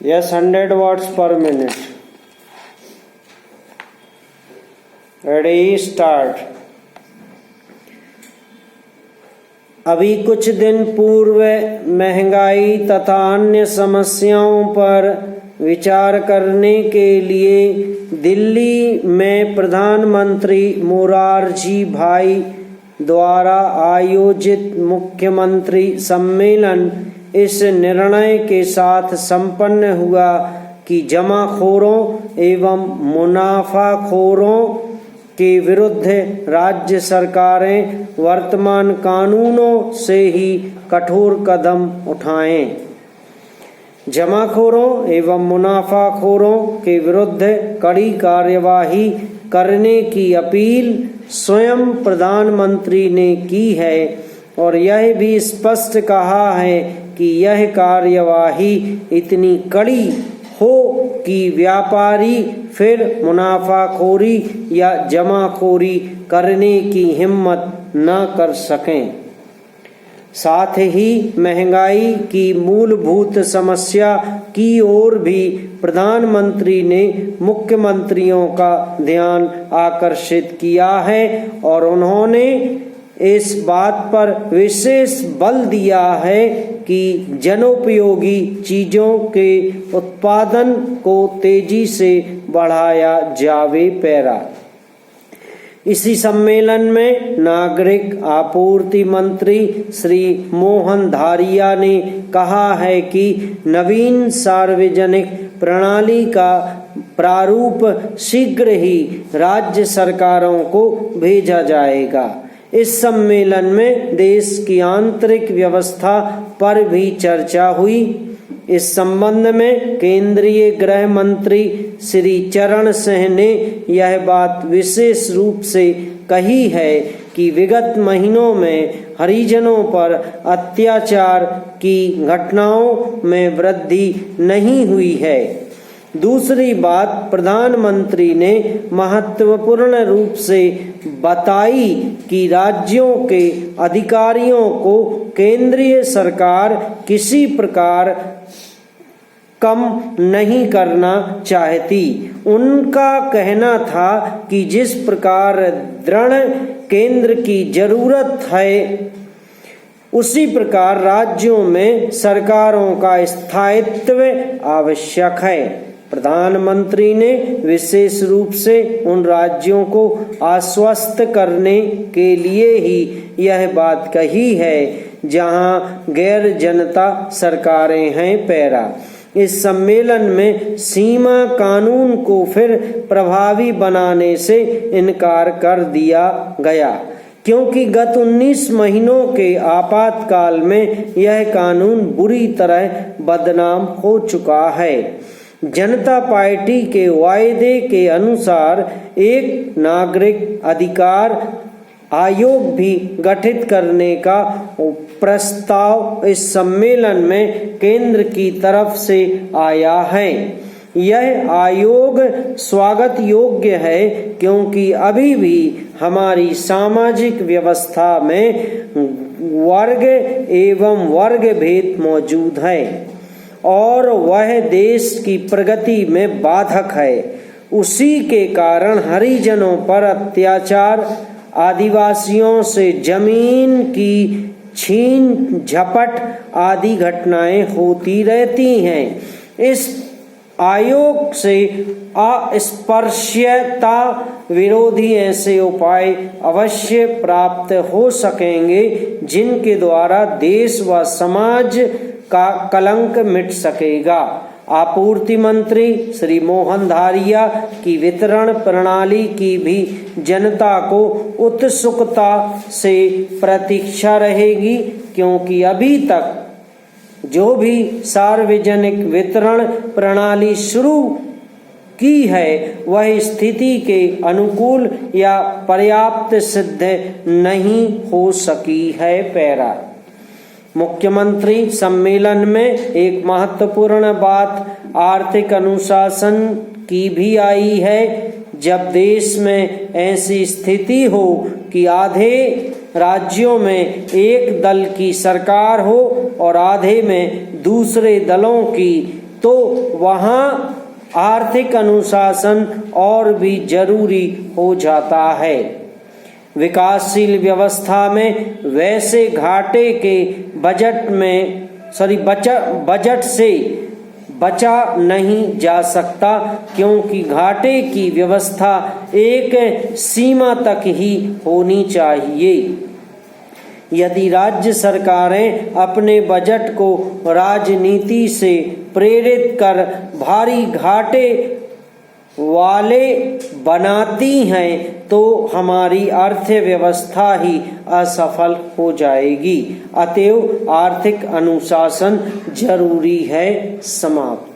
Yes, 100 watts per minute. Ready, start. अभी कुछ दिन पूर्व महंगाई तथा अन्य समस्याओं पर विचार करने के लिए दिल्ली में प्रधानमंत्री मोरारजी भाई द्वारा आयोजित मुख्यमंत्री सम्मेलन इस निर्णय के साथ संपन्न हुआ कि जमाखोरों एवं मुनाफाखोरों के विरुद्ध राज्य सरकारें वर्तमान कानूनों से ही कठोर कदम उठाएं। जमाखोरों एवं मुनाफाखोरों के विरुद्ध कड़ी कार्यवाही करने की अपील स्वयं प्रधानमंत्री ने की है और यह भी स्पष्ट कहा है कि यह कार्यवाही इतनी कड़ी हो कि व्यापारी फिर मुनाफाखोरी या जमाखोरी करने की हिम्मत न कर सकें। साथ ही महंगाई की मूलभूत समस्या की ओर भी प्रधानमंत्री ने मुख्यमंत्रियों का ध्यान आकर्षित किया है और उन्होंने इस बात पर विशेष बल दिया है कि जनोपयोगी चीजों के उत्पादन को तेजी से बढ़ाया जावे। पैरा इसी सम्मेलन में नागरिक आपूर्ति मंत्री श्री मोहन धारिया ने कहा है कि नवीन सार्वजनिक प्रणाली का प्रारूप शीघ्र ही राज्य सरकारों को भेजा जाएगा। इस सम्मेलन में देश की आंतरिक व्यवस्था पर भी चर्चा हुई। इस संबंध में केंद्रीय गृह मंत्री श्री चरण सिंह ने यह बात विशेष रूप से कही है कि विगत महीनों में हरिजनों पर अत्याचार की घटनाओं में वृद्धि नहीं हुई है। दूसरी बात प्रधानमंत्री ने महत्वपूर्ण रूप से बताई कि राज्यों के अधिकारियों को केंद्रीय सरकार किसी प्रकार कम नहीं करना चाहती। उनका कहना था कि जिस प्रकार दृढ़ केंद्र की जरूरत है उसी प्रकार राज्यों में सरकारों का स्थायित्व आवश्यक है। प्रधानमंत्री ने विशेष रूप से उन राज्यों को आश्वस्त करने के लिए ही यह बात कही है जहां गैर जनता सरकारें हैं। पैरा इस सम्मेलन में सीमा कानून को फिर प्रभावी बनाने से इनकार कर दिया गया क्योंकि गत 19 महीनों के आपातकाल में यह कानून बुरी तरह बदनाम हो चुका है। जनता पार्टी के वायदे के अनुसार एक नागरिक अधिकार आयोग भी गठित करने का प्रस्ताव इस सम्मेलन में केंद्र की तरफ से आया है। यह आयोग स्वागत योग्य है क्योंकि अभी भी हमारी सामाजिक व्यवस्था में वर्ग एवं वर्ग भेद मौजूद है और वह देश की प्रगति में बाधक है। उसी के कारण हरिजनों पर अत्याचार, आदिवासियों से जमीन की छीन झपट आदि घटनाएं होती रहती हैं। इस आयोग से अस्पृश्यता विरोधी ऐसे उपाय अवश्य प्राप्त हो सकेंगे जिनके द्वारा देश व समाज का कलंक मिट सकेगा। आपूर्ति मंत्री श्री मोहन धारिया की वितरण प्रणाली की भी जनता को उत्सुकता से प्रतीक्षा रहेगी क्योंकि अभी तक जो भी सार्वजनिक वितरण प्रणाली शुरू की है वह स्थिति के अनुकूल या पर्याप्त सिद्ध नहीं हो सकी है। पैरा मुख्यमंत्री सम्मेलन में एक महत्वपूर्ण बात आर्थिक अनुशासन की भी आई है। जब देश में ऐसी स्थिति हो कि आधे राज्यों में एक दल की सरकार हो और आधे में दूसरे दलों की, तो वहाँ आर्थिक अनुशासन और भी जरूरी हो जाता है। विकासशील व्यवस्था में वैसे घाटे के बजट से बचा नहीं जा सकता, क्योंकि घाटे की व्यवस्था एक सीमा तक ही होनी चाहिए। यदि राज्य सरकारें अपने बजट को राजनीति से प्रेरित कर भारी घाटे वाले बनाती हैं तो हमारी अर्थव्यवस्था ही असफल हो जाएगी। अतएव आर्थिक अनुशासन जरूरी है। समाप्त।